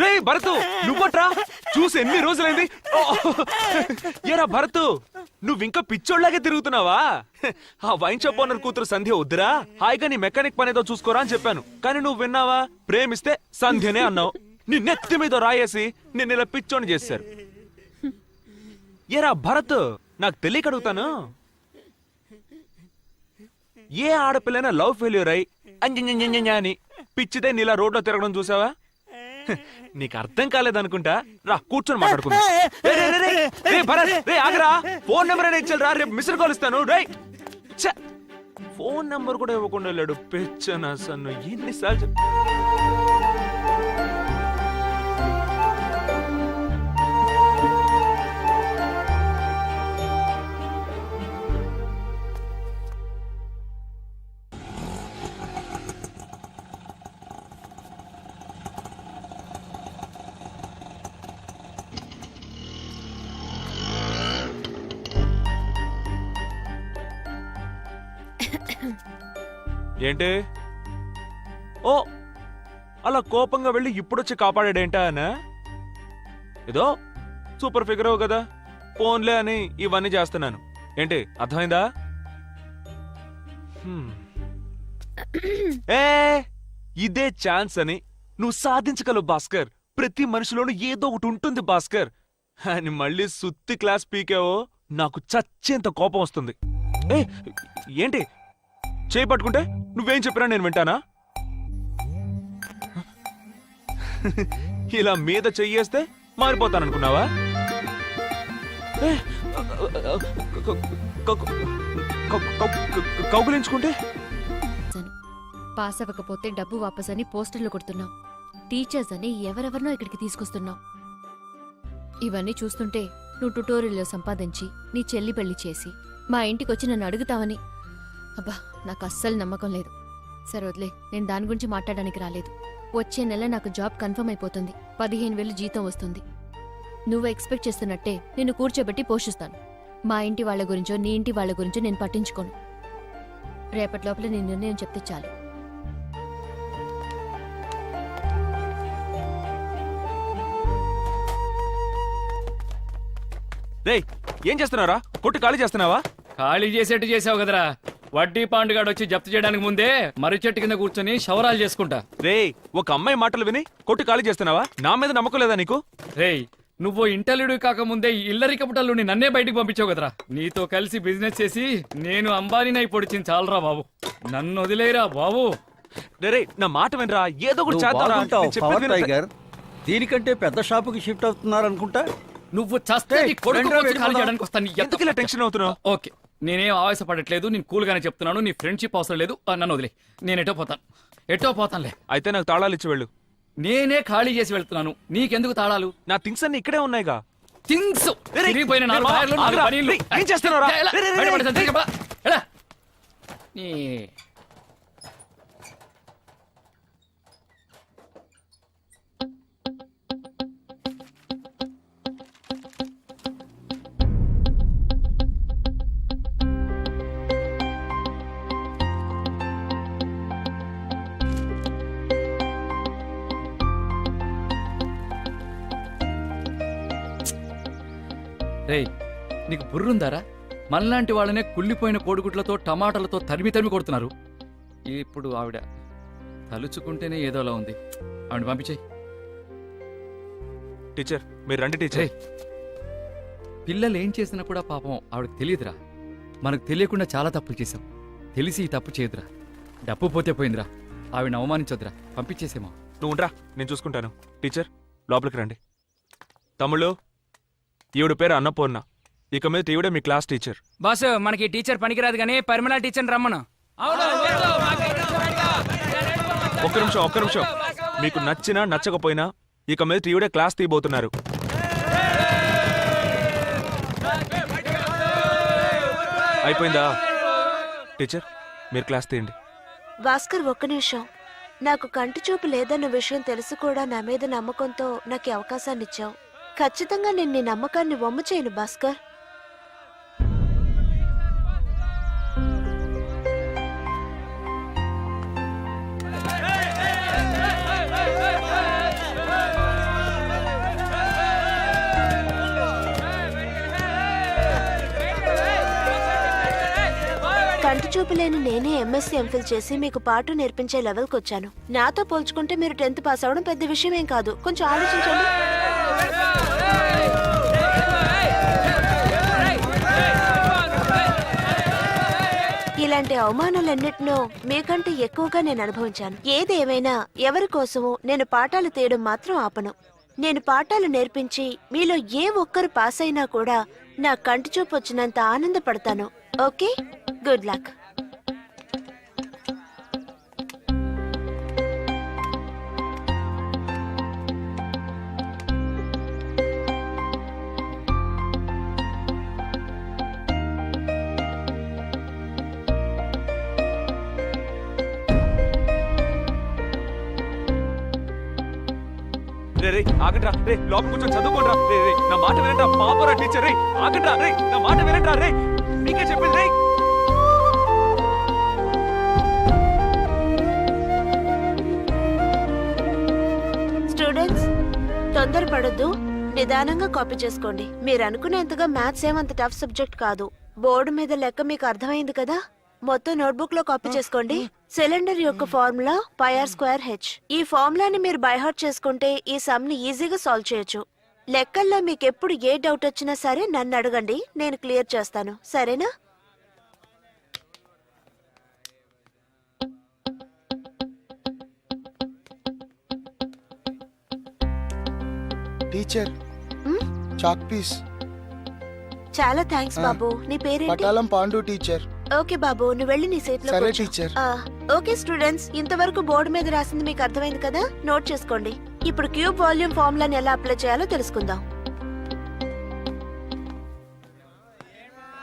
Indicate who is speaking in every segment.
Speaker 1: రే భరతు, నువ్వట్రా? చూసి ఎన్ని రోజులైంది. ఏరా భరతు, నువ్వింకా పిచ్చోళ్లాగే తిరుగుతున్నావా? ఆ వైన్ షాప్ ఓనర్ కూతురు సంధ్య వద్దురా, హాయిగా నీ మెకానిక్ పనేదో చూసుకోరా అని చెప్పాను. కానీ నువ్వు విన్నావా? ప్రేమిస్తే సంధ్యనే అన్నావు. నీ నెత్తి మీద రాయేసి నిన్ను ఇలా పిచ్చోని చేశారు. ఏరా భరత్, నాకు తెలియక అడుగుతాను, ఏ ఆడపిల్లైనా లవ్ ఫెయిల్యూర్ అయి అని పిచ్చిదే నీలా రోడ్లో తిరగడం చూసావా? నీకు అర్థం కాలేదనుకుంటా. రా కూర్చొని మాట్లాడుకుందాం. ఫోన్ నెంబర్ అయినా ఇచ్చారు రా, రేపు మిస్డ్ కాల్ ఇస్తాను. రై ఫోన్ నెంబర్ కూడా ఇవ్వకుండా వెళ్ళాడు పెచ్చన సన్ను. ఎన్నిసార్లు ఏంటి? ఓ అలా కోపంగా వెళ్ళి ఇప్పుడొచ్చి కాపాడాడేంటా అనా? ఏదో సూపర్ ఫిగర్ కదా, ఫోన్లే అని ఇవన్నీ చేస్తున్నాను. ఏంటి అర్థమైందా? ఏ ఇదే ఛాన్స్ అని నువ్వు సాధించగలవు భాస్కర్. ప్రతి మనిషిలోనూ ఏదో ఒకటి ఉంటుంది భాస్కర్ అని మళ్ళీ సుత్తి క్లాస్ పీకావో నాకు చచ్చేంత కోపం వస్తుంది. ఏ ఏంటి చేయి పట్టుకుంటే నువ్వేం చెప్పినా నేను వింటానా? ఇలా మీద చెయ్యేస్తే మారిపోతాననుకున్నావా? కౌగులించుకుంటే
Speaker 2: పాస్ అవ్వకపోతే డబ్బు వాపస్ అని పోస్టర్లు కొడుతున్నావు. టీచర్స్ అని ఎవరెవరినో ఇక్కడికి తీసుకొస్తున్నావు. ఇవన్నీ చూస్తుంటే నువ్వు ట్యుటోరియల్లో సంపాదించి నీ చెల్లి పెళ్లి చేసి మా ఇంటికి వచ్చి నన్ను అడుగుతావని అబ్బా నాకు అస్సలు నమ్మకం లేదు. సరే వదిలే, నేను దాని గురించి మాట్లాడడానికి రాలేదు. వచ్చే నెల నాకు జాబ్ కన్ఫర్మ్ అయిపోతుంది. 15,000 జీతం వస్తుంది. నువ్వు ఎక్స్పెక్ట్ చేస్తున్నట్టే నిన్ను కూర్చోబెట్టి పోషిస్తాను. మా ఇంటి వాళ్ళ గురించో నీ ఇంటి వాళ్ళ గురించో నేను పట్టించుకోను. రేపటి లోపల నీ నిర్ణయం చెప్తే చాలు.
Speaker 1: రేయ్ ఏం చేస్తున్నారా? కొట్టు ఖాళీ చేస్తున్నావా?
Speaker 3: ఖాళీ చేసేట్టు చేసావు కదరా. వడ్డీ పాండుగాడు వచ్చి జప్తు చేయడానికి ముందే మర్రి చెట్టు కింద కూర్చొని శవరాలు చేసుకుంటా.
Speaker 1: రేయ్ ఒక అమ్మాయి మాటలు విని కొట్టు ఖాళీ చేస్తున్నావా? నా మీద నమ్మకం లేదా నీకు?
Speaker 3: రేయ్ నువ్వు ఇంటర్వ్యూ కాకముందే ఇల్లరికపుటల్లుని నన్నే బయటికి పంపించావు కదరా. నీతో కలిసి బిజినెస్ చేసి నేను అంబానీనై పొడిచింది చాలరా బాబు. నన్ను వదిలేరా బాబు.
Speaker 1: రే నా మాట వినరా, ఏదో ఒకటి చేద్దాం.
Speaker 4: దీనికంటే పెద్ద షాపుకి షిఫ్ట్ అవుతున్నారు అనుకుంటా.
Speaker 3: నువ్వు చస్తే నీ కొడుకు వచ్చి ఖాళీ చేయడానికి వస్తాను.
Speaker 1: ఎందుకు ఇలా టెన్షన్ అవుతున్నావు?
Speaker 3: ఓకే నేనేం ఆవేశపడట్లేదు, నేను కూల్ గానే చెప్తున్నాను. నీ ఫ్రెండ్షిప్ అవసరం లేదు, నన్ను వదిలే. నేను ఎటో పోతానులే.
Speaker 1: అయితే నాకు తాళాలు ఇచ్చి వెళ్ళు.
Speaker 3: నేనే ఖాళీ చేసి వెళ్తున్నాను, నీకెందుకు తాళాలు?
Speaker 1: నా థింగ్స్ అన్ని ఇక్కడే ఉన్నాయిగా.
Speaker 3: థింగ్స్
Speaker 1: ఏం చేస్తున్నారా?
Speaker 3: రేయ్ నీకు బుర్రుందారా? మనలాంటి వాళ్ళనే కుళ్ళిపోయిన కోడిగుడ్లతో టమాటాలతో తరిమి కొడుతున్నారు. ఇప్పుడు ఆవిడ తలుచుకుంటేనే ఏదోలా ఉంది. ఆవిడ పంపించేయి.
Speaker 1: టీచర్ మీరు రండి టీచర్.
Speaker 3: పిల్లలు ఏం చేసినా కూడా పాపం ఆవిడకి తెలియదురా. మనకు తెలియకుండా చాలా తప్పులు చేశాం. తెలిసి ఈ తప్పు చేయదురా. డబ్బు పోతే పోయిందిరా. ఆవిడ అవమానించొద్దురా, పంపించేసేమా.
Speaker 1: నువ్వు ఉండరా, నేను చూసుకుంటాను. టీచర్ లోపలికి రండి. తమ్ముళ్ళు ఈవిడ పేరు అన్నపూర్ణ. ఇక మీద ఈవిడే మీ క్లాస్ టీచర్.
Speaker 5: బాస్ మనకి టీచర్ పనికిరాదు కానీ పరిమళ టీచర్ రమ్మను.
Speaker 1: ఒక్క నిమిషం. మీకు నచ్చినా నచ్చకపోయినా ఇక మీద ఈవిడే క్లాస్ తీయబోతున్నారు. అయిపోయిందా? టీచర్ మీరు క్లాస్ తీయండి.
Speaker 6: భాస్కర్ ఒక్క నిమిషం. నాకు కంటి చూపు లేదన్న విషయం తెలుసు కూడా నా మీద నమ్మకంతో నాకు అవకాశాన్ని ఇచ్చావు. ఖచ్చితంగా నేను నీ నమ్మకాన్ని వమ్ము చేయను భాస్కర్. కంటి చూపు లేని నేనే ఎంఎస్సీ ఎంఫిల్ చేసి మీకు పాఠం నేర్పించే లెవెల్కి వచ్చాను. నాతో పోల్చుకుంటే మీరు 10th పాస్ అవడం పెద్ద విషయం ఏం కాదు. కొంచెం ఆలోచించండి. ఇలాంటి అవమానాలన్నిటినో మీకంటే ఎక్కువగా నేను అనుభవించాను. ఏదేమైనా ఎవరి కోసమో నేను పాఠాలు తీయడం మాత్రం ఆపను. నేను పాఠాలు నేర్పించి మీలో ఏ ఒక్కరు పాస్ అయినా కూడా నా కంటి చూపు వచ్చినంత ఆనందపడతాను. Okay, good luck.
Speaker 1: రే ఆగండ్రా రే, లోపల కూర్చొని చదువుకోండిరా. రే నా మాట వినండి, పాపరా టీచర్. రే ఆగండ్రా రే, నా మాట వినండి. రే నీకే చెప్పింది. రే
Speaker 6: స్టూడెంట్స్, తొందరపడొద్దు, నిదానంగా కాపీ చేసుకోండి. మీరు అనుకునేంతగా మ్యాథ్స్ ఏమంత టఫ్ సబ్జెక్ట్ కాదు. బోర్డు మీద లెక్క మీకు అర్థమైంది కదా. మొత్తం నోట్బుక్ లో కాపీ చేసుకోండి. సిలిండర్ యొక్క ఫార్ములా πr²h. ఈ ఫార్ములాని మీరు బైహార్ట్ చేసుకుంటే ఈ సమ్ ని ఈజీగా సాల్వ్ చేయొచ్చు. లెక్కల్లో మీకు ఎప్పుడు ఏ డౌట్ వచ్చినా సరే నన్ను అడగండి, నేను క్లియర్ చేస్తాను. సరేనా?
Speaker 7: టీచర్,
Speaker 6: మ్?
Speaker 7: Chalk piece.
Speaker 6: చాలా థ్యాంక్స్ బాబు. నీ పేరేంటి?
Speaker 7: పటాలం పాండు టీచర్.
Speaker 6: ఓకే బాబు, నువ్వు వెళ్ళి నీ సీట్ లో
Speaker 7: సరే
Speaker 6: కూర్చో.
Speaker 7: టీచర్.
Speaker 6: ఓకే స్టూడెంట్స్, ఇంతవరకు బోర్డు మీద రాసింది మీకు అర్థమైంది కదా. నోట్ చేసుకోండి. ఇప్పుడు క్యూబ్ వాల్యూమ్ ఫార్ములాని ఎలా అప్లై చేయాలో తెలుసుకుందాం.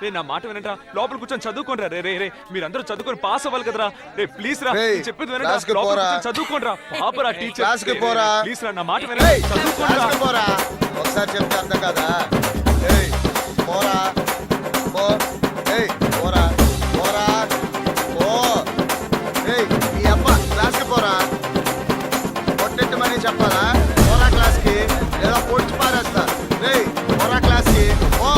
Speaker 1: రే నా మాట వినండి, లోపల కూర్చొని చదువుకోండిరా. రే రే రే మీరందరూ చదువుకొని పాస్ అవ్వాలి కదరా. రే ప్లీజ్ రా,
Speaker 7: రేయ్,
Speaker 1: నేను చెప్పేది వినండి.
Speaker 7: క్లాస్కి
Speaker 1: లోపల
Speaker 7: పోరా.
Speaker 1: కూర్చొని చదువుకోండిరా. పాపరా టీచర్.
Speaker 7: క్లాస్కి పోరా.
Speaker 1: ప్లీజ్ రా, నా మాట వినండి. చదువుకోండిరా.
Speaker 7: క్లాస్కి పోరా. ఒకసారి చెప్తే అర్థం కదా. ఏయ్ పోరా, పో. ఏయ్ పోరా, పోరా, పో. ఏయ్ ఈ అబ్బ క్లాస్కి పోరా. కొట్టెట్టమని చెప్పాలా? పోరా క్లాస్కి, లేదా పొడిచి పారేస్తా. ఏయ్ పోరా క్లాస్కి, పో.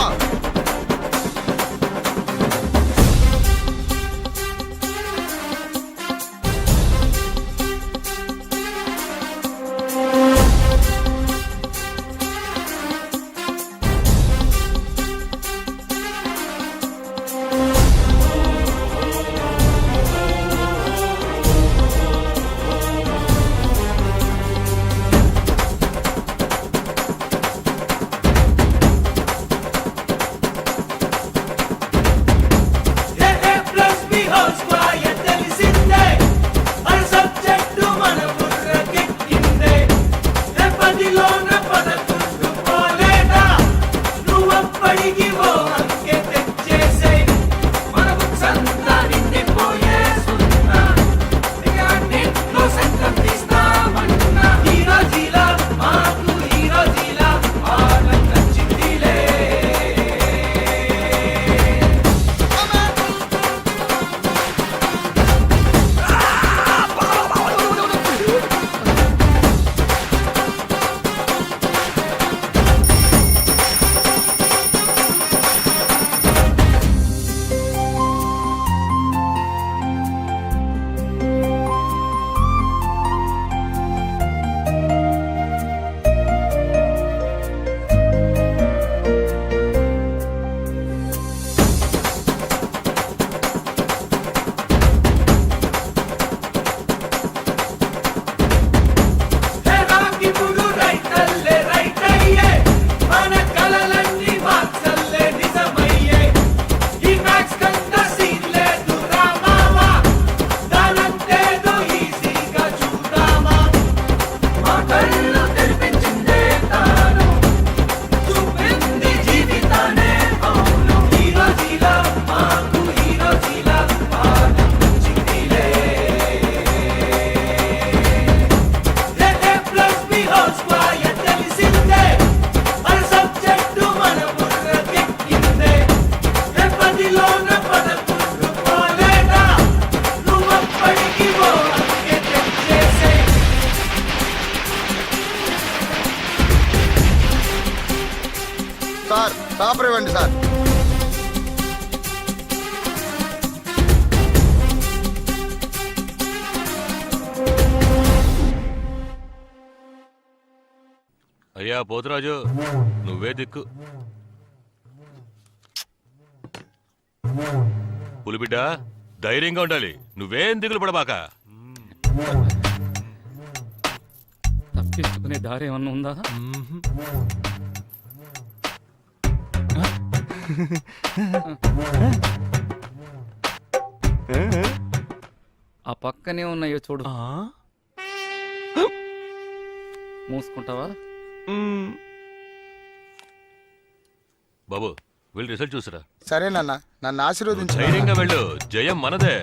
Speaker 7: సార్ పేపర్ ఇవ్వండి సార్.
Speaker 8: అయ్యా పోతురాజు నువ్వే దిక్కు. పులిబిడ్డ ధైర్యంగా ఉండాలి, నువ్వేం దిగులు పడబాక.
Speaker 3: తప్పించుకునే దారి ఏమన్నా ఉందా? ఆ పక్కనే ఉన్నాయో చూడు.
Speaker 1: ఆ?
Speaker 3: మూసుకుంటావా?
Speaker 8: బాబు వెళ్ళి రిజల్ట్ చూసిరా.
Speaker 7: సరేనన్నా, నన్ను ఆశీర్వదించు.
Speaker 8: ధైర్యంగా వెళ్ళు, జయం మనదే.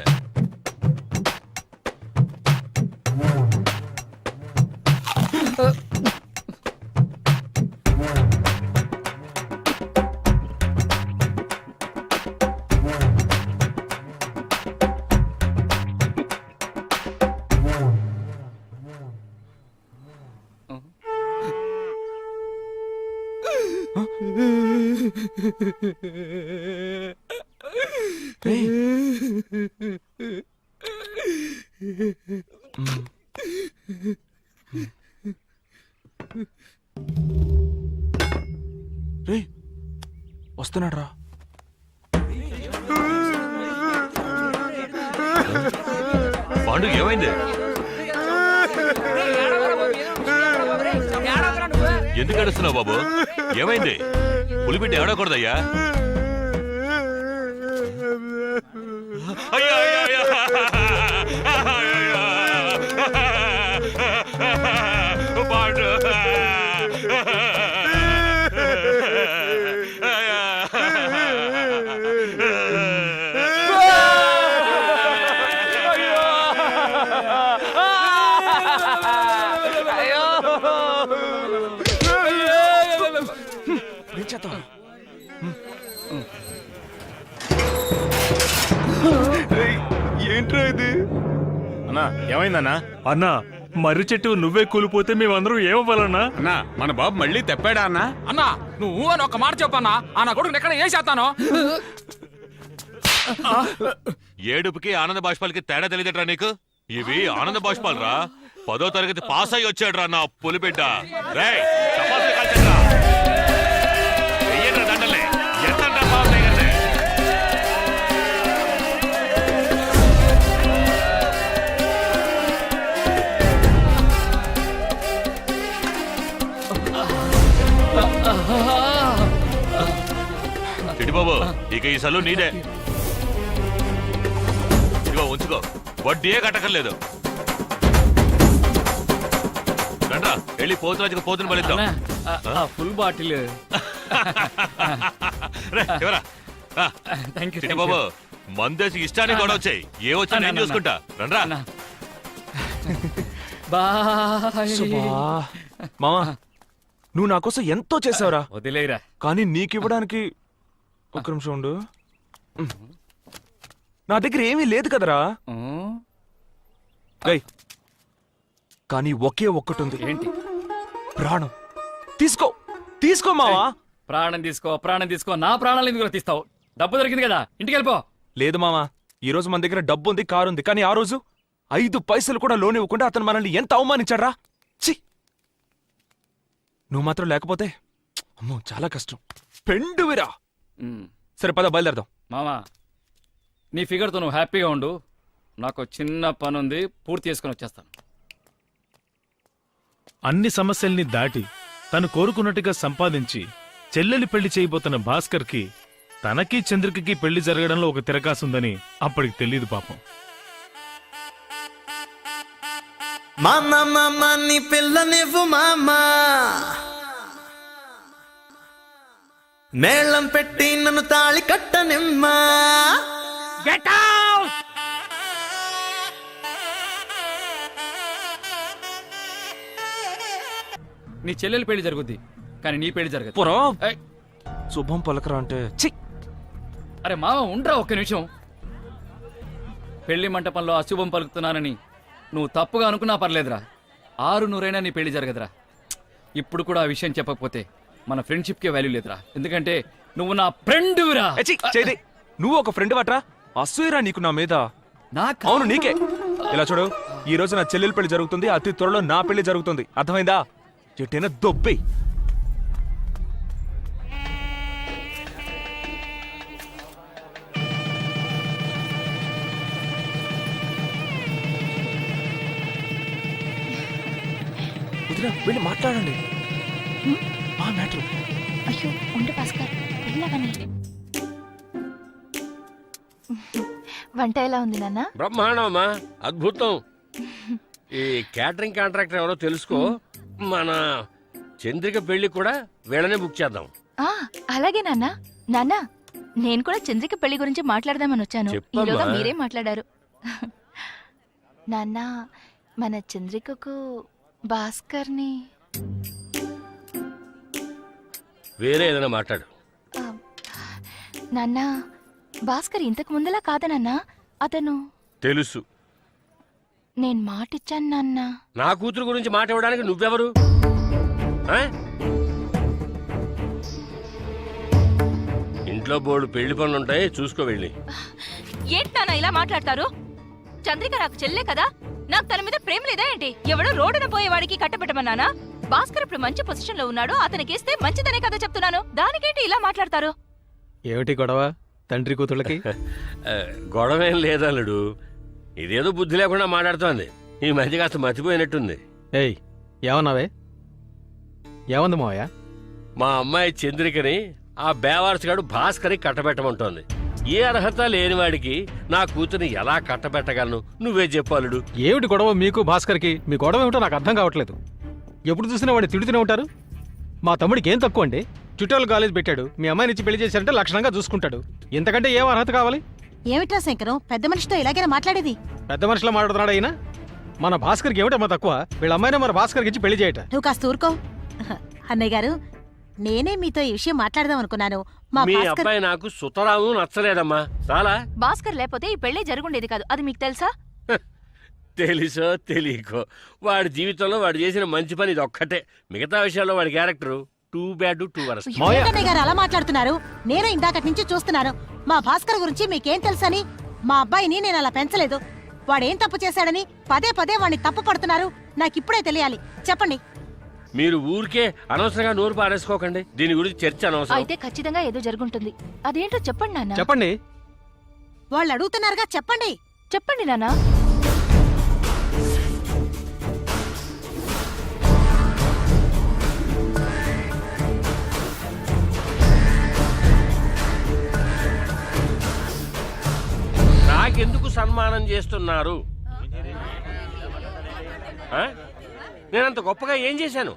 Speaker 1: రేయ్ వస్తున్నాడు రా.
Speaker 8: పాండు ఏమైంది? ఎందుకు ఏడుస్తున్నావు బాబు? ఏమైంది? పులిబిడ్డ ఏడకూడదయ్యా. అయ్యో అయ్యో అయ్యో. పాండు
Speaker 1: ఏంట్రా ఇది?
Speaker 9: అన్నా ఏమైందన్నా? అన్నా మర్రి చెట్టు నువ్వే కూలిపోతే మేమందరం ఏమవ్వాలన్నా?
Speaker 10: అన్నా మన బాబు మళ్ళీ తెప్పాడా అన్నా?
Speaker 5: అన్నా నువ్వు అని ఒక మాట చెప్పన్నా, ఆ నా కొడుకు ఎక్కడ ఏం చేస్తాను?
Speaker 8: ఏడుపుకి ఆనంద బాష్పాలకి తేడా తెలియదట్రా నీకు? ఇవి ఆనంద బాష్పాలు రా. 10వ తరగతి పాస్ అయ్యి వచ్చాడు రా నా పులిబిడ్డ. రేయ్ చపాతీలు కాల్చండ్రా. వెయ్యండ్రా దండలే. ఎంతండ్రా బాబు దగ్గరనే. బాబు ఇక ఈ సలు నీదే. ఇదిగో ఉంచుకో, వడ్డీయే కట్టకర్లేదు. రండ్రా వెళ్ళి పోతురాజుకు పోతుని బలిద్దాం.
Speaker 3: Full bottle.
Speaker 8: బాబు మందేసి ఇష్టానికి కూడా వచ్చాయి. ఏ వచ్చా నేను చూసుకుంటా. రండ్రా.
Speaker 1: మామా నువ్వు నా కోసం ఎంతో చేసావురా.
Speaker 3: వదిలేరా.
Speaker 1: కానీ నీకివ్వడానికి ఒక్క నిమిషం ఉండు. నా దగ్గర ఏమీ లేదు కదరా. కానీ ఒకే ఒక్కటుంది.
Speaker 3: ఏంటి?
Speaker 1: ప్రాణం. తీసుకో తీసుకో మావా.
Speaker 3: ప్రాణం తీసుకో, ప్రాణం తీసుకో. నా ప్రాణాలు ఎందుకు తీస్తావు? డబ్బు దొరికింది కదా, ఇంటికి వెళ్ళిపో.
Speaker 1: లేదు మామా, ఈ రోజు మన దగ్గర డబ్బు ఉంది, కారు ఉంది. కానీ ఆ రోజు 5 పైసలు కూడా లోన్ ఇవ్వకుండా అతను మనల్ని ఎంత అవమానించాడ్రా. ఛీ, నువ్వు మాత్రం లేకపోతే అమ్మో చాలా కష్టం. పెండువిరా. సరే పద బయలుదేరదాం.
Speaker 3: మామా నీ ఫిగర్తో నువ్వు హ్యాపీగా ఉండు. నాకు చిన్న పని ఉంది, పూర్తి చేసుకుని వచ్చేస్తాను.
Speaker 9: అన్ని సమస్యల్ని దాటి తను కోరుకున్నట్టుగా సంపాదించి చెల్లెలి పెళ్లి చేయబోతున్న భాస్కర్కి తనకి చంద్రికకి పెళ్లి జరగడంలో ఒక తిరకాసుందని అప్పటికి తెలీదు పాపం.
Speaker 11: మామా నీ పిల్లనివ్వు మామా, మేళం పెట్టి నన్ను తాళి కట్టనిమ్మా.
Speaker 3: నీ చెల్లెలి పెళ్లి జరుగుద్ది, కానీ నీ పెళ్లి జరగదు.
Speaker 1: పోరా.
Speaker 3: ఏయ్,
Speaker 1: శుభం పలకరా అంటే ఛీ.
Speaker 3: అరే మామ ఉండరా ఒక్క నిమిషం. పెళ్లి మంటపంలో అశుభం పలుకుతున్నానని నువ్వు తప్పుగా అనుకున్నా పర్లేదురా. 600 నీ పెళ్లి జరగదురా. ఇప్పుడు కూడా ఆ విషయం చెప్పకపోతే మన ఫ్రెండ్షిప్కే వాల్యూ లేదురా. ఎందుకంటే నువ్వు నా ఫ్రెండ్రా.
Speaker 1: నువ్వు ఒక ఫ్రెండ్ వాట్రా. అసూయరా నీకు నా మీద. అవును నీకే. ఇలా చూడు, ఈ రోజు నా చెల్లెలి పెళ్లి జరుగుతుంది, అతి త్వరలో నా పెళ్లి జరుగుతుంది. అర్థమైందా? ఎట్టైనా దొబ్బే. వదిన వెళ్ళి మాట్లాడండి ఆ మ్యాటర్.
Speaker 2: అయ్యో ఉండు భాస్కర్ వెళ్ళవని. వంట ఎలా ఉంది నాన్న?
Speaker 10: బ్రహ్మాండమ్మా, అద్భుతం. ఈ క్యాటరింగ్ కాంట్రాక్టర్ ఎవరో తెలుసుకో. మన చంద్రిక పెళ్లి కూడా వీళ్ళనే బుక్ చేద్దాం.
Speaker 2: అలాగే నాన్న. నాన్న నేను కూడా చంద్రిక పెళ్లి గురించి మాట్లాడదామని వచ్చాను.
Speaker 10: చెప్పమ్మా.
Speaker 2: ఈలోగా మీరే మాట్లాడారు. నాన్న మన చంద్రికకు భాస్కర్ని
Speaker 10: వేరే ఏదైనా మాట్లాడు.
Speaker 2: నాన్న భాస్కర్ ఇంతకు ముందులా కాదా నాన్న? అతను
Speaker 10: తెలుసు.
Speaker 2: నేను మాటిచ్చాను నాన్న.
Speaker 10: నా కూతురు గురించి మాట ఇవ్వడానికి నువ్వెవరు? ఆ? ఇంట్లో బోర్డు పెళ్లి పనులుంటాయి, చూసుకో వెళ్ళి.
Speaker 2: ఏంటి నాన్న ఇలా మాట్లాడతారు? చంద్రిక నాకు చెల్లే కదా, నాకు తన మీద ప్రేమ లేదా ఏంటి? ఎవడో రోడ్డున పోయేవాడికి కట్టబెట్టమన్నానా? భాస్కర్ ఇప్పుడు మంచి పొజిషన్ లో ఉన్నాడు, అతనికిస్తే మంచిదనే కదా చెప్తున్నాను. దానికేంటి ఇలా మాట్లాడతారు?
Speaker 12: ఏమిటి గొడవ తండ్రి కూతుళ్ళకి?
Speaker 10: గొడవేం లేదల్లుడు, ఇదేదో బుద్ధి లేకుండా మాట్లాడుతోంది. ఈ మధ్య కాస్త మర్చిపోయినట్టుంది.
Speaker 12: ఏయ్ ఏమన్నావే? ఏమంది మావయ్య?
Speaker 10: మా అమ్మాయి చంద్రికని ఆ బేవారసుగాడు భాస్కర్కి కట్టబెట్టమంటోంది. ఏ అర్హత లేనివాడికి నా కూతురిని ఎలా కట్టబెట్టగలను? నువ్వే చెప్పాలుడు.
Speaker 12: ఏమిటి గొడవ మీకు భాస్కర్కి? మీ గొడవ ఏమిటో నాకు అర్థం కావట్లేదు. ఎప్పుడు చూసినా వాడిని తిడుతూనే ఉంటారు. మా తమ్ముడికి ఏం తక్కువ అండి? ట్యూటోరియల్ కాలేజ్ పెట్టాడు, మీ అమ్మాయిని ఇచ్చి పెళ్లి చేశారంటే లక్షణంగా చూసుకుంటాడు. ఇంతకంటే ఏం అర్హత కావాలి?
Speaker 6: ఏమిట్రా శంకరం, పెద్ద మనిషితో ఇలాగైనా మాట్లాడేది?
Speaker 12: పెద్ద మనిషిలో మాట్లాడుతున్నాడు అయినా. మన భాస్కర్కి ఏమిటమ్మా తక్కువ? వీళ్ళ అమ్మాయినే మన భాస్కర్కి ఇచ్చి పెళ్లి చేయట.
Speaker 6: నువ్వు కాస్త ఊరుకో. అన్నయ్య గారు, నేనే మీతో ఈ విషయం మాట్లాడదాం అనుకున్నాను. మా
Speaker 10: మీ
Speaker 6: భాస్కర్
Speaker 10: అబ్బాయి నాకు సుతరాము నచ్చలేదమ్మా. చాలా
Speaker 2: భాస్కర్ లేకపోతే ఈ పెళ్లి జరుగుండేది కాదు, అది మీకు తెలుసా?
Speaker 10: తెలుసో తెలియకో వాడి జీవితంలో వాడు చేసిన మంచి పని ఇది ఒక్కటే. మిగతా విషయాల్లో వాడి character too bad too worst.
Speaker 6: ఏంటన్నయ్య గారు అలా మాట్లాడుతున్నారు? నేను ఇందాకటి నుంచి చూస్తున్నాను. మా భాస్కర్ గురించి మీకేం తెలుసని? మా అబ్బాయిని నేను అలా పెంచలేదు. వాడేం తప్పు చేశాడని పదే పదే వాడిని తప్పు పడుతున్నారు. నాకిప్పుడే తెలియాలి, చెప్పండి.
Speaker 10: మీరు ఊరికే అనవసరంగా నోరు పారేసుకోకండి. దీని గురించి చర్చ అనవసరం.
Speaker 2: అయితే ఖచ్చితంగా ఏదో జరుగుంటుంది. అదేంటో చెప్పండి నాన్న.
Speaker 12: చెప్పండి.
Speaker 6: వాళ్ళు అడుగుతున్నారుగా, చెప్పండి.
Speaker 2: చెప్పండి నాన్న.
Speaker 10: నాకెందుకు సన్మానం చేస్తున్నారు? ఆ? నేనంత గొప్పగా ఏం చేశాను?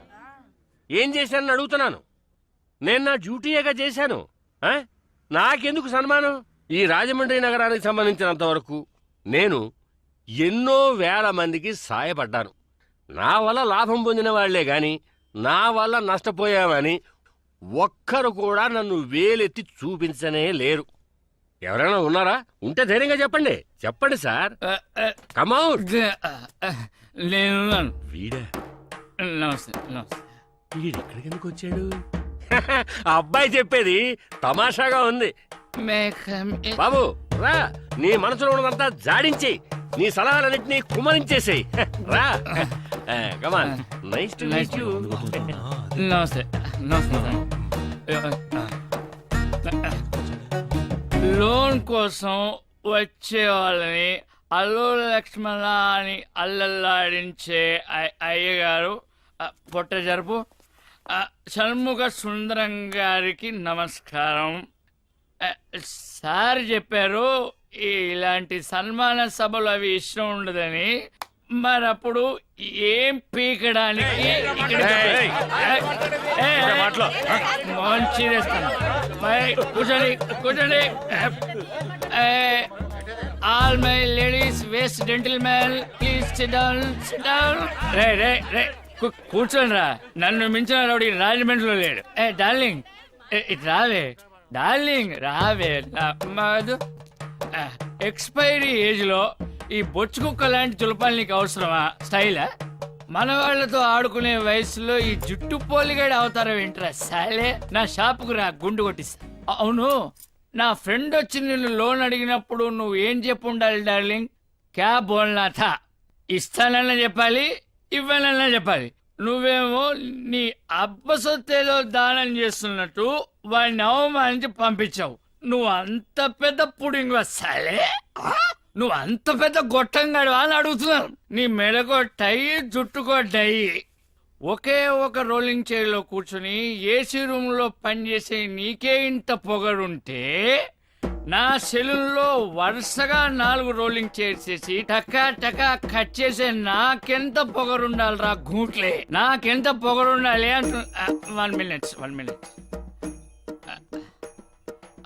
Speaker 10: ఏం చేశానని అడుగుతున్నాను. నేను నా డ్యూటీయేగా చేశాను. ఆ? నాకెందుకు సన్మానం? ఈ రాజమండ్రి నగరానికి సంబంధించినంత వరకు నేను ఎన్నో వేల మందికి సాయపడ్డాను. నా వల్ల లాభం పొందిన వాళ్లే గాని నా వల్ల నష్టపోయామని ఒక్కరు కూడా నన్ను వేలెత్తి చూపించనే లేరు. ఎవరైనా ఉన్నారా? ఉంటే ధైర్యంగా చెప్పండి. చెప్పండి సార్. కమౌట్.
Speaker 3: నేను
Speaker 10: వీడా?
Speaker 3: నమస్తే నమస్తే.
Speaker 10: వీడెక్కడికి ఎందుకు వచ్చాడు? ఆ అబ్బాయి చెప్పేది తమాషాగా ఉంది. బాబు రా, నీ మనసులో ఉన్నదంతా జాడించి నీ సలహాలన్నింటినీ కుమరించేసేయి. రా, come on. Nice to meet you.
Speaker 3: నమస్తే నమస్తే. లోన్ కోసం వచ్చే వాళ్ళని అల్లు లక్ష్మణ అని అల్లల్లాడించే అయ్యగారు పొట్ట జరుపు షణ్ముఖ సుందరం గారికి నమస్కారం. సార్ చెప్పారు ఇలాంటి సన్మాన సభలు అవి ఇష్టం ఉండదని. మరప్పుడు ఏం పీకడానికి కూర్చోండి కూర్చోండి. All my ladies waste gentleman please sit down sit down. రే రే రే కూర్చోండి రా. నన్ను మించిన రౌడీ రాజమండ్రిలో లేడు. డార్లింగ్ ఇట్ రావే. డార్లింగ్ రావే. మధు ఎక్స్పైరీ ఏజ్ లో ఈ బొచ్చు కుక్క లాంటి చులపాలు నీకు అవసరమా? స్టైలా? మన వాళ్లతో ఆడుకునే వయసులో ఈ జుట్టు పోలిగాడి అవతారం ఏంట్రా సాలే? నా షాపుకు రా, గుండు కొట్టిస్తా. అవును, నా ఫ్రెండ్ వచ్చి నిన్ను లోన్ అడిగినప్పుడు నువ్వు ఏం చెప్పు ఉండాలి డార్లింగ్? క్యా బోల్నా థా? ఇస్తానన్నా చెప్పాలి, ఇవ్వాలన్నా చెప్పాలి. నువ్వేమో నీ అబ్బసొత్తేదో దానం చేస్తున్నట్టు వాడిని అవమానించి పంపించావు. నువ్వు అంత పెద్ద పుడింగ్ వస్తాలే? నువ్వు అంత పెద్ద గొట్టంగాడు అని అడుగుతున్నాను. నీ మెడకో టై, జుట్టుకో డై. ఒకే ఒక రోలింగ్ చైర్ లో కూర్చుని ఏసీ రూమ్ లో పనిచేసే నీకే ఇంత పొగరుంటే నా సెలూన్లో వరుసగా 4 రోలింగ్ చైర్స్ చేసి టకా టకా కట్ చేసే నాకెంత పొగరుండాలిరా గూట్లే, నాకెంత పొగరుండాలి అంటు 1 minute.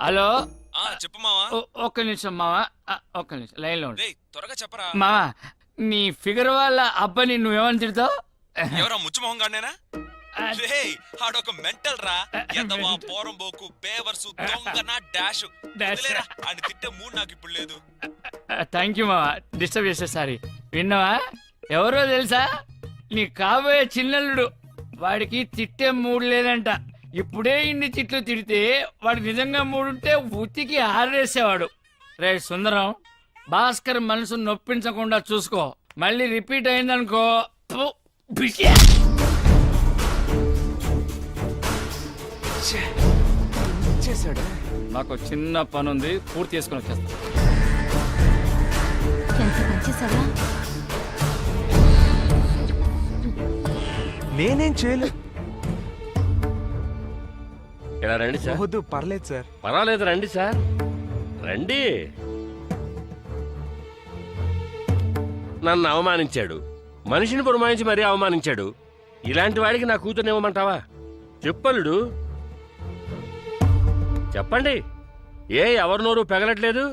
Speaker 3: హలో
Speaker 1: చెప్పు మావా.
Speaker 3: ఒక్క నిమిషం మావా, ఒక్క నిమిషం లైన్ లో ఉండు.
Speaker 1: త్వరగా చెప్పరా.
Speaker 3: మావా, నీ ఫిగర్ వాళ్ళ అబ్బాని నువ్వేమని తిడతావు?
Speaker 1: ఎవరా ముచ్చు మొహం గానేనా? ఆడొక మెంటల్ రా, ఎదవా, పోరంబోకు, బేవర్సు, దొంగన, డాష్. అని తిట్టే మూడు నాకు ఇప్పుడు లేదు.
Speaker 3: థ్యాంక్ యూ మావా, డిస్టర్బ్ చేసే సారీ. విన్నావా, ఎవరో తెలుసా? నీ కాబోయే చిన్నల్లుడు. వాడికి తిట్టే మూడు లేదంట. ఇప్పుడే ఇన్ని తిట్లు తిడితే వాడు నిజంగా మూడుంటే ఉతికి ఆరేసేవాడు. రే సుందరం, భాస్కర్ మనసు నొప్పించకుండా చూసుకో. మళ్ళీ రిపీట్ అయిందనుకో బిషే. నాకు చిన్న పని ఉంది, పూర్తి చేసుకుని వచ్చేస్తా.
Speaker 1: నేనేం చేయలేదు.
Speaker 10: ఇలా రండి సార్.
Speaker 1: వద్దు, పర్లేదు సార్.
Speaker 10: పర్వాలేదు, రండి సార్, రండి. నన్ను అవమానించాడు, మనిషిని పురమాయించి మరీ అవమానించాడు. ఇలాంటి వాడికి నా కూతుర్ని ఇవ్వమంటావా? చెప్పలుడు, చెప్పండి. ఎవరి నోరు పెగలట్లేదు?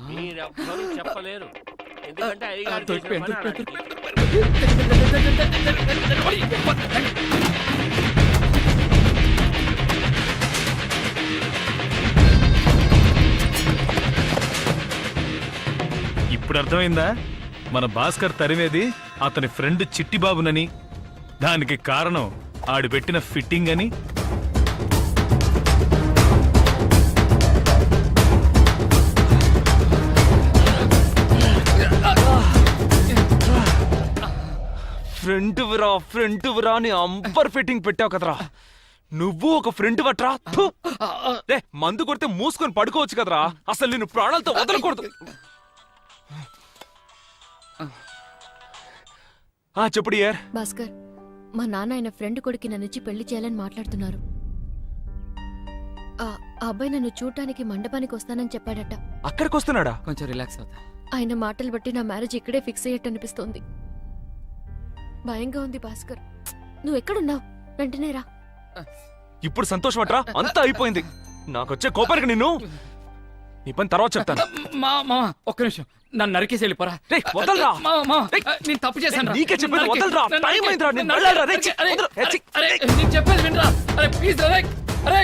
Speaker 10: మీరెవ్వరూ చెప్పలేరు, ఎందుకంటే అయ్యగారు చేసిన పని అలాంటిది.
Speaker 9: ఇప్పుడు అర్థమైందా? మన భాస్కర్ తరిమేది అతని ఫ్రెండ్ చిట్టిబాబునని, దానికి కారణం ఆడు పెట్టిన ఫిట్టింగ్ అని.
Speaker 1: ఫ్రెండ్ విరా అని అంబర్ ఫిట్టింగ్ పెట్టావు కదరా. నువ్వు ఒక ఫ్రెండ్ వట్రా. మందు కొడితే మూసుకొని పడుకోవచ్చు కదరా. అసలు నేను ప్రాణాలతో వదలకూడదు. చెప్పుడు యార్.
Speaker 2: భాస్కర్, మా నాన్న ఆయన ఫ్రెండ్ కొడుకి నన్నిచ్చి పెళ్లి చేయాలని మాట్లాడుతున్నారు. ఆ అబ్బాయి నన్ను చూడటానికి మండపానికి వస్తానని చెప్పాడట.
Speaker 1: అక్కడికి వస్తున్నాడా?
Speaker 3: కొంచెం రిలాక్స్ అవుతా.
Speaker 2: ఆయన మాటలు బట్టి నా మ్యారేజ్ ఇక్కడే ఫిక్స్ అయ్యట్టు అనిపిస్తోంది. భయంగా ఉంది భాస్కర్. నువ్వు ఎక్కడున్నావు? వెంటనే రా.
Speaker 1: ఇప్పుడు సంతోషమట్రా, అంతా అయిపోయింది. నాకొచ్చే కోపానికి నిన్ను నీ పని తర్వాత చెప్తాను.
Speaker 3: ఒక్క నిమిషం, నన్ను నరికేసి వెళ్ళిపోరా.
Speaker 1: వదలరా.
Speaker 3: నేను తప్పు చేశాను.
Speaker 1: నీకే చెప్పేది వదలరా. టైం అయిందిరా, నేను వెళ్ళాలిరా.
Speaker 3: నేను చెప్పేది వినరా. అరే ప్లీజ్ రా. అరే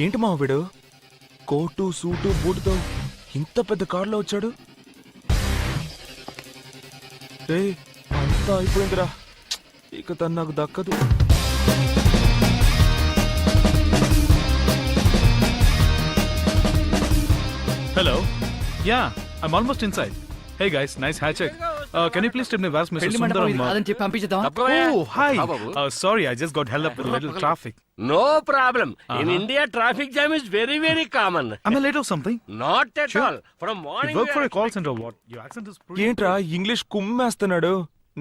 Speaker 1: ఏంటి మా వీడు కోటు సూటు బూటుతో ఇంత పెద్ద కారులో వచ్చాడు? అంతా అయిపోయిందిరా, ఇక తను నాకు దక్కదు.
Speaker 9: Hello, yeah, I'm almost inside. Hey guys, nice hair check. Can you please tell me where's Mr. Sundaram?
Speaker 3: అదని చెప్పి పంపించేద్దాం.
Speaker 9: Oh, hi. Sorry, I just got held up with a little traffic.
Speaker 10: No problem. In India, traffic jam is very, very common.
Speaker 9: Am I late or something?
Speaker 10: Not at
Speaker 9: Sure.
Speaker 10: all. From morning.
Speaker 9: You work for a call center or what? Your accent is pretty...
Speaker 1: ఏంట్రా English కుమ్మేస్తున్నాడు?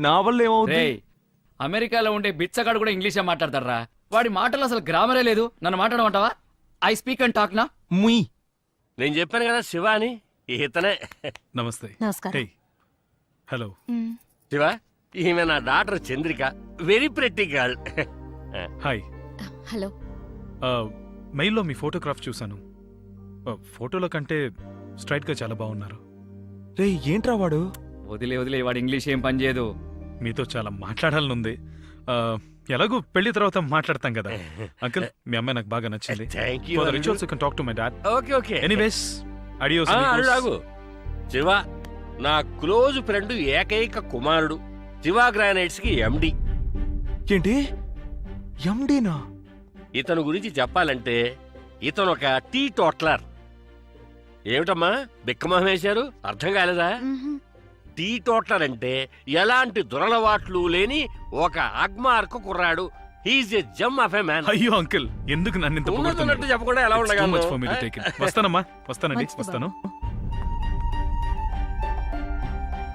Speaker 1: నా వల్ల ఏమవుతుంది?
Speaker 3: రేయ్, అమెరికాలో ఉండే బిచ్చగాడు కూడా ఇంగ్లీషే మాట్లాడతారా? వాడి మాటలు అసలు గ్రామరే లేదు. నన్ను మాట్లాడమంటావా? ఐ స్పీక్ అండ్ టాక్ నా.
Speaker 1: ముయ్.
Speaker 10: నేను చెప్పాను కదా శివ అని, ఇతనే.
Speaker 9: నమస్తే.
Speaker 2: నమస్కారం.
Speaker 9: Hey. Hello.
Speaker 10: శివ, ఈమె నా daughter Chandrika, very pretty girl.
Speaker 9: Hi.
Speaker 2: Hello.
Speaker 9: మెయిల్లో మీ ఫోటోగ్రాఫ్ చూశాను. ఫోటోలో కంటే స్ట్రైట్ గా చాలా బాగున్నారు.
Speaker 1: రే ఏంట్రా వాడు?
Speaker 3: వదిలే వాడు ఇంగ్లీష్ ఏం పని చేయదు.
Speaker 9: మీతో చాలా మాట్లాడాలనుంది. ఎలాగో పెళ్లి తర్వాత మాట్లాడతాం కదా. అంకుల్, మీ అమ్మాయి నాకు బాగా నచ్చింది.
Speaker 10: Thank you.
Speaker 9: For the rituals, you can talk to my dad.
Speaker 10: Okay okay.
Speaker 9: Anyways, adios.
Speaker 10: అడుగు. శివ నా క్లోజ్ ఫ్రెండ్, ఏకైక కుమారుడు, శివ గ్రానైట్స్ కి ఎండి.
Speaker 1: ఏంటి ఎండీనా?
Speaker 10: ఇతను గురించి చెప్పాలంటే ఇతను ఒక టీ టోట్లర్. ఏమిటమ్మా బిక్కమొహం వేశారు? అర్థం కాలేదా? టీ టోటలర్ అంటే ఎలాంటి దురలవాట్లు లేని ఒక అగ్మార్కు కుర్రాడు. He is a gem of a man.
Speaker 9: అయ్యో అంకుల్, ఎందుకు నన్ను ఇంత
Speaker 10: ఉన్నట్టు చెప్పకుండా ఎలా ఉండగా
Speaker 9: వస్తానమ్మా, వస్తానండి,
Speaker 2: మంచిది
Speaker 9: వస్తాను.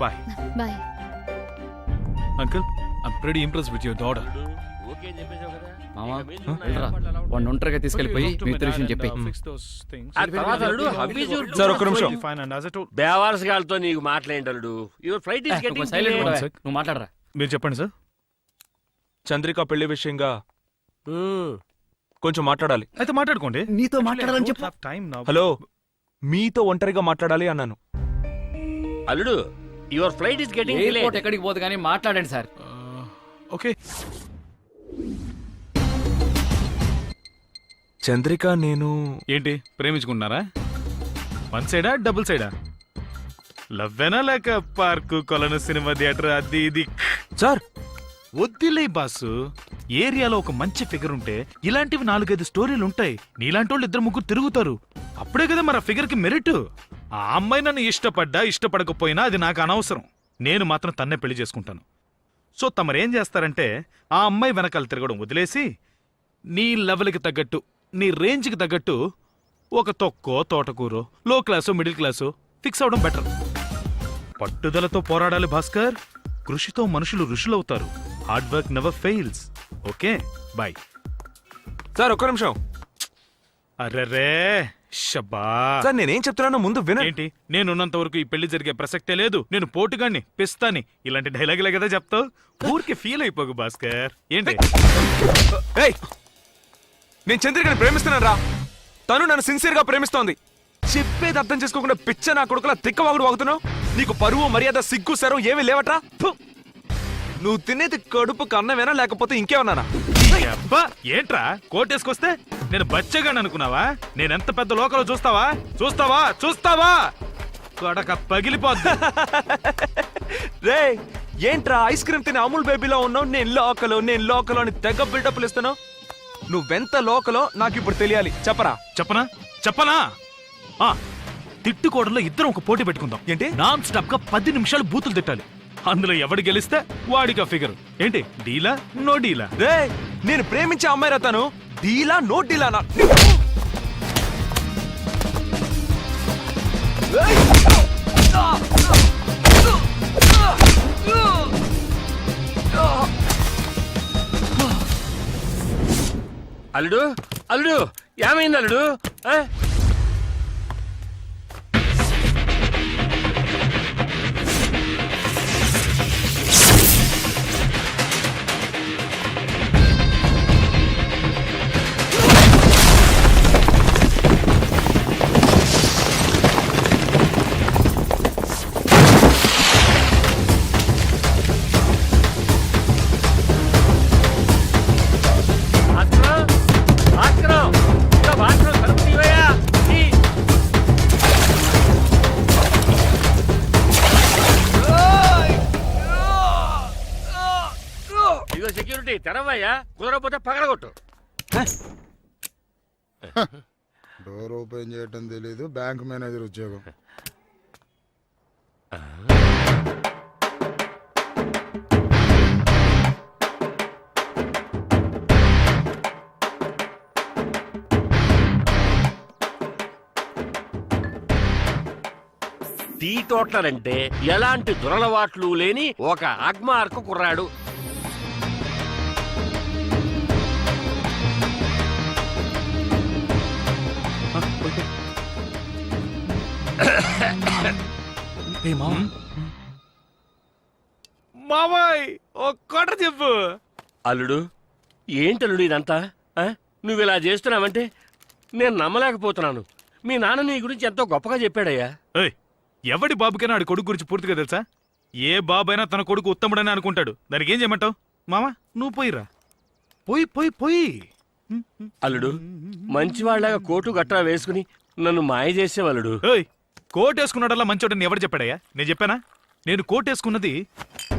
Speaker 9: Bye
Speaker 2: bye.
Speaker 9: Uncle. I'm pretty impressed with your daughter.
Speaker 10: Okay అని చెప్పేసావు కదా.
Speaker 3: మామా
Speaker 10: ఇక మీద ఉన్న
Speaker 3: వెళ్ళరా,
Speaker 10: ఏర్పాట్లు ఎలా ఉంటాయి?
Speaker 3: వాడిని ఒంటరిగా తీసుకెళ్ళిపోయి మిగతా విషయం చెప్పి
Speaker 10: ఆ తర్వాత అల్లుడు, how is your
Speaker 1: సార్, ఒక్క నిమిషం.
Speaker 10: బేవారస్ గారితో నీకు మాట్లాడేటల్లుడు. Your flight is getting
Speaker 3: silent
Speaker 10: delayed.
Speaker 3: కూడా నువ్వు మాట్లాడరా.
Speaker 9: మీరు చెప్పండి సార్.
Speaker 1: చంద్రిక పెళ్లి విషయంగా కొంచెం మాట్లాడాలి.
Speaker 9: అయితే మాట్లాడుకోండి.
Speaker 4: నీతో మాట్లాడాలని చెప్పు.
Speaker 9: టైం నా.
Speaker 1: హలో, మీతో ఒంటరిగా మాట్లాడాలి అన్నాను.
Speaker 10: అల్లుడు, your flight is getting
Speaker 3: airport
Speaker 10: delayed.
Speaker 3: ఎక్కడికి పోదు కానీ మాట్లాడండి సార్.
Speaker 9: ఓకే.
Speaker 1: చంద్రిక నేను
Speaker 9: ఏంటి ప్రేమించుకున్నారా? వన్ సైడా డబుల్ సైడా? లవ్వేనా లేక పార్కు కొలను సినిమా థియేటర్ అది ఇది?
Speaker 1: సార్,
Speaker 9: వద్దులే బాసు. ఏరియాలో ఒక మంచి ఫిగర్ ఉంటే ఇలాంటివి 4-5 స్టోరీలు ఉంటాయి. నీలాంటి వాళ్ళు 2-3 తిరుగుతారు. అప్పుడే కదా మరి ఆ ఫిగర్ కి మెరిట్. ఆ అమ్మాయి నన్ను ఇష్టపడ్డా ఇష్టపడకపోయినా అది నాకు అనవసరం. నేను మాత్రం తన్నే పెళ్లి చేసుకుంటాను. సో తమరేం చేస్తారంటే ఆ అమ్మాయి వెనకాల తిరగడం వదిలేసి నీ లెవెల్కి తగ్గట్టు, నీ రేంజ్కి తగ్గట్టు ఒక తొక్కో తోటకూరో లో క్లాసో మిడిల్ క్లాసో ఫిక్స్ అవడం బెటర్. పట్టుదలతో పోరాడాలి భాస్కర్. కృషితో మనుషులు ఋషులవుతారు. Hard work never fails. Okay, boy.
Speaker 1: Sir ఒక్క నిమిషం.
Speaker 9: అర్రరే షబ్బా.
Speaker 1: సార్, నేనేం చెప్తున్నానో ముందు వినండి.
Speaker 9: ఏంటి, నేనున్నంత వరకు ఈ పెళ్లి జరిగే ప్రసక్తే లేదు. నేను పోటుగాన్ని, పిస్తాని, ఇలాంటి డైలాగులే కదా చెప్తావు. ఊరికి ఫీల్ అయిపోకు భాస్కర్. ఏంటి?
Speaker 1: ఏయ్, నేను చంద్రికని ప్రేమిస్తున్నాను రా. తను నన్ను సిన్సియర్ గా ప్రేమిస్తోంది. చెప్పేది అర్థం చేసుకోకుండా పిచ్చ నా కొడుకులా తిక్కవాగుడు వాగుతున్నావు. నీకు పరువు మర్యాద సిగ్గు సరం ఏమీ లేవట్రా? ఫు! నువ్వు తినేది కడుపు కన్నమేనా లేకపోతే ఇంకేమన్నానా?
Speaker 9: అబ్బా, ఏంట్రా కోటేసుకొస్తే నేను బచ్చగాని అనుకున్నావా? నేనెంత పెద్ద లోకలో చూస్తావా? చూస్తావా? చూస్తావా? కొడక పగిలిపోద్ది.
Speaker 1: రే, ఏంట్రా ఐస్ క్రీమ్ తినే అమూల్ బేబీలో ఉన్నావు? నేను లోకలో అని తెగ బిల్డప్లు ఇస్తున్నావు. నువ్వెంత లోకలో నాకు ఇప్పుడు తెలియాలి. చెప్పరా?
Speaker 9: చెప్పనా? తిట్టుకోవడంలో ఇద్దరం ఒక పోటీ పెట్టుకుందాం.
Speaker 1: ఏంటి?
Speaker 9: నాన్ స్టాప్ గా 10 నిమిషాలు బూతులు తిట్టాలి. అందులో ఎవడు గెలిస్తే వాడికి ఫిగర్. ఏంటి, డీలా నో డీలా?
Speaker 1: రే, నేను ప్రేమించే అమ్మాయి రతాను. డీలా నో డీలానా?
Speaker 10: అల్లుడు, అల్లుడు, ఏమైంది అల్లుడు? ఆ? సెక్యూరిటీ తెరవయ్యా, కుదరకపోతే పగలగొట్టు.
Speaker 7: డోర్ ఓపెన్ చేయటం తెలీదు, బ్యాంక్ మేనేజర్ ఉద్యోగం.
Speaker 10: టీ టోటలర్ అంటే ఎలాంటి దురలవాట్లు లేని ఒక అగ్మార్కు కుర్రాడు.
Speaker 9: మావాయ్ ఒక్కట చెప్పు.
Speaker 10: అల్లుడు, ఏంటల్లుడు ఇదంతా? నువ్వు ఇలా చేస్తున్నావంటే నేను నమ్మలేకపోతున్నాను. మీ నాన్న నీ గురించి ఎంతో గొప్పగా చెప్పాడయ్యా.
Speaker 9: ఏయ్, ఎవడి బాబుకైనా ఆడి కొడుకు గురించి పూర్తిగా తెలుసా? ఏ బాబైనా తన కొడుకు ఉత్తముడని అనుకుంటాడు. దానికి ఏం చేయమంటావు? మామా, నువ్వు పోయిరా. పోయి.
Speaker 10: అల్లుడు, మంచివాళ్లాగా కోటు గట్రా వేసుకుని నన్ను మాయ చేసేవాళ్ళుడు.
Speaker 9: ఏయ్, కోటేసుకున్నాడల్లా మంచోడని ఎవరు చెప్పాడయ్యా? నేను చెప్పానా? నేను కోటేసుకున్నది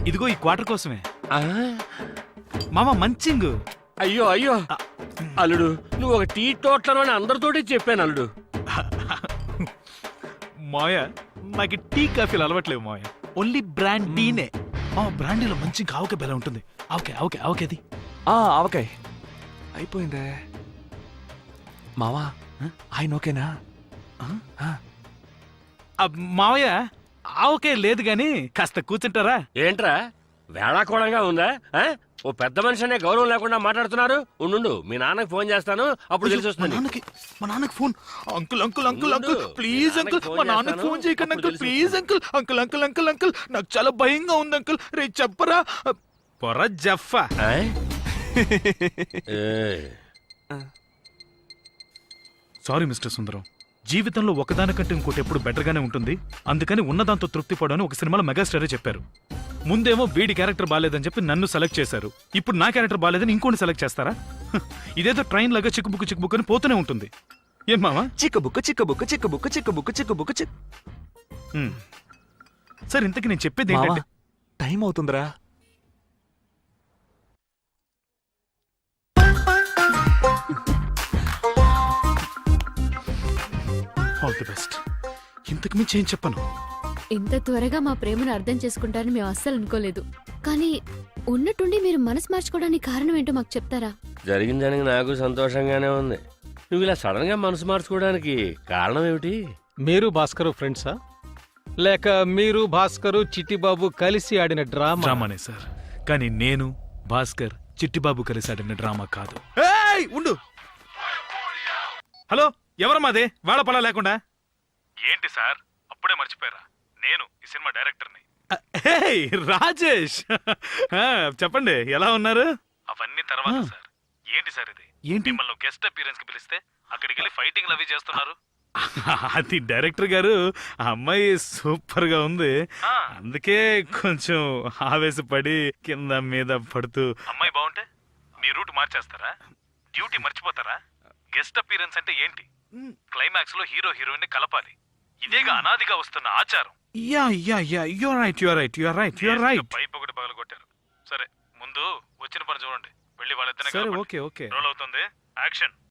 Speaker 9: ఇదిగో ఈ క్వార్టర్ కోసమే. మామా మంచింగ్.
Speaker 10: అయ్యో అయ్యో అల్లుడు, నువ్వు ఒక టీ టోట్లను అని అందరితోటి చెప్పాను అల్లుడు.
Speaker 9: మాయ, నాకు టీ కాఫీలు అలవట్లేవు మాయ. ఓన్లీ బ్రాండీనే. బ్రాండీలో మంచి ఆవకాయ బెల్ల ఉంటుంది. ఆవకాయది.
Speaker 1: ఆవకాయ్ అయిపోయిందే. మావా ఆయన ఓకేనా?
Speaker 9: మావయ్య ఆవకాయ లేదు గాని కాస్త కూర్చుంటారా?
Speaker 10: ఏంట్రా వేళాకోళంగా ఉందా? ఆ? ఓ పెద్ద మనిషి అనే గౌరవం లేకుండా మాట్లాడుతున్నారు. ఉండు, మీ నాన్నకి ఫోన్ చేస్తాను, అప్పుడు తెలిసి వస్తుంది.
Speaker 9: మా నాన్నకి phone. Uncle uncle uncle uncle
Speaker 10: ఉండు.
Speaker 9: ప్లీజ్
Speaker 10: మీ
Speaker 9: అంకుల్,
Speaker 10: నాన్నకి
Speaker 9: మా
Speaker 10: ఫోన్
Speaker 9: నాన్నకి
Speaker 10: చేస్తాను,
Speaker 9: ఫోన్ చేయకండి
Speaker 10: అప్పుడు
Speaker 9: అంకుల్ ప్లీజ్
Speaker 10: తెలిసి
Speaker 9: uncle. Uncle uncle uncle uncle నాకు చాలా భయంగా ఉంది అంకుల్. రే చెప్పరా. పొర జఫా.
Speaker 10: ఆ? ఏయ్.
Speaker 9: సారీ మిస్టర్ సుందరం, జీవితంలో ఒకదానికంటే ఇంకోటి ఎప్పుడు బెటర్ గానే ఉంటుంది. అందుకని ఉన్నదాంతో తృప్తి పడని ఒక సినిమాలో మెగాస్టారే చెప్పారు. ముందేమో వీడి క్యారెక్టర్ బాలేదని చెప్పి నన్ను సెలెక్ట్ చేశారు. ఇప్పుడు నా క్యారెక్టర్ బాలేదని ఇంకోటి సెలెక్ట్ చేస్తారా? ఇదేదో ట్రైన్ లాగా చిక్కుబుక్కు అని పోతూనే ఉంటుంది. ఏం మావా?
Speaker 1: చిక్కబుక్క
Speaker 9: సార్ ఇంతకీ నేను చెప్పేది ఏంటంటే
Speaker 1: టైం అవుతుందిరా.
Speaker 9: All the best. ఇంతకు మించి ఏం చెప్పను.
Speaker 2: ఇంత త్వరగా మా ప్రేమను అర్థం చేసుకుంటారని మేము అస్సలు అనుకోలేదు. కానీ ఉన్నట్టుండి మీరు మనసు మార్చుకోవడానికి కారణం ఏంటో మాకు చెప్తారా?
Speaker 10: జరిగిన దానికి నాకు సంతోషంగానే ఉంది. నువ్వు ఇలా సడన్ గా మనసు మార్చుకోవడానికి కారణం ఏమిటి?
Speaker 12: మీరు భాస్కరు ఫ్రెండ్సా, లేక మీరు భాస్కరు చిట్టిబాబు కలిసి ఆడిన డ్రామా?
Speaker 9: డ్రామానే సార్, కానీ నేను భాస్కర్ చిట్టిబాబు కలిసి ఆడిన డ్రామా కాదు. ఏయ్ ఉండు. హలో, ఎవరమ్మాదే వేళపలా లేకుండా? ఏంటి సార్ అప్పుడే మర్చిపోయారా? నేను ఈ సినిమా డైరెక్టర్ని. రాజేష్. చెప్పండి, ఎలా ఉన్నారు? అవన్నీ తర్వాత సార్. ఏంటి సార్ ఇది? ఏంటి మిమ్మల్ని గెస్ట్ అపీరెన్స్ కి పిలిస్తే అక్కడికి వెళ్ళి ఫైటింగ్ అవి చేస్తున్నారు? అది డైరెక్టర్ గారు, ఆ అమ్మాయి సూపర్ గా ఉంది, అందుకే కొంచెం ఆవేశపడి కింద మీద పడుతూ. అమ్మాయి బాగుంటే మీ రూట్ మార్చేస్తారా? డ్యూటీ మర్చిపోతారా? గెస్ట్ అపీరెన్స్ అంటే ఏంటి? క్లైమాక్స్ లో హీరో హీరోయిన్ కలపాలి. ఇదేగా అనాదిగా వస్తున్న ఆచారం. పైప్ ఒకటి పగలగొట్టారు. సరే, ముందు వచ్చిన పని చూడండి. వెళ్ళి వాళ్ళిద్దరిని రోల్ అవుతుంది. యాక్షన్.